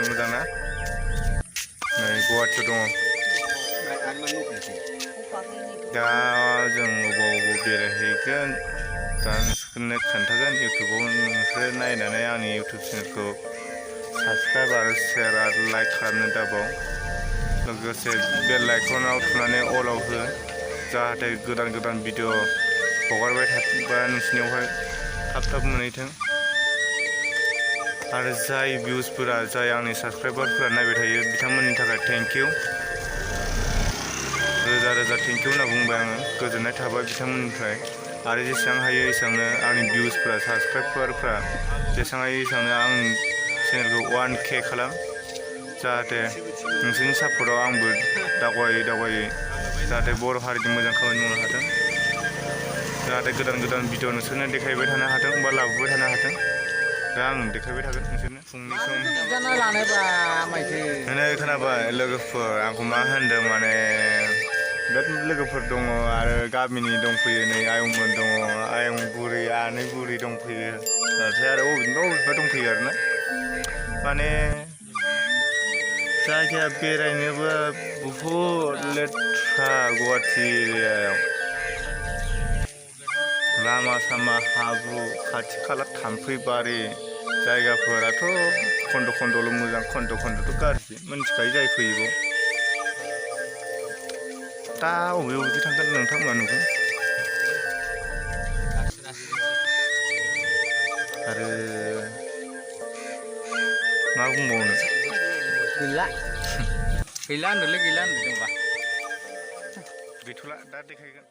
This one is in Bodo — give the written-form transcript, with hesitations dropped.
मोजां ना नै गुवाहाटियाव दङ दा जों अबाव बेरायहैगोन दा नोंसोरनो खोन्थागोन इउटुबाव नोंसोर नायनानै आंनि इउटुब चेनेलखौ साबसक्राइब आरो शेयार आरो लाइक खालामनो दाबाव लोगोसे बेल आइकनाव थुनानै अलाव हो जाहाथे गोदान गोदान भिडिअ हगारबाय थाबा नोंसिनियावहाय थाब थाब मोनहैथों आरो जाय भिउसफोरा जाय आंनि साबसक्राइबारफोरा नायबाय थायो बिथांमोननि थाखाय थेंक इउ रोजा रोजा थेंक इउ होनना बुंबाय आङो गोजोननाय थाबाय बिथांमोननिफ्राय आरो जेसेबां हायो एसेबांनो आंनि भिउसफोरा साबसक्राइबारफ्रा जेसेबां हायो एसेबांनो आं चेनेलखौ 1K खालाम जाहाथे नोंसोरनि सापर्टआव आंबो दावगायै जाहाथे बर' हारिनि मोजां खामानि मावनो हाथों जाहाथे गोदान गोदान भिडिअ नोंसोरनो देखायबाय थानो हाथों बा लाबोबाय थानो हाथों दा आं देखायबाय थागोन नोंसोरनो फुंनि सम नै खोनाबाय लोगोफोर आंखौ मा होनदों माने बिराद लोगोफोर दङ आरो गामिनि दंफैयो नै आयंमोन दङ आयं बुरि आनै बुरि दंफैयो नाथाय आरो बबेबा दंफैयो आरोना माने जायगाया बेरायनोबो बहुद लेथ्रा गुवाहाटि एरियायाव लामा सामा हाब्रु खाथि खाला थाम्फैबारि जायगाफोराथ' खन्द' खन्द'ल' मोजां खन्द' खन्द'थ' गाज्रि मिन्थिखायो जाय फैयो दा बबे थांगोन नोंथांमोना नुगोन आरो मा बुंबावनो गैला होनदोंलै गैला होनदों गैथ'ला दा देखायगोन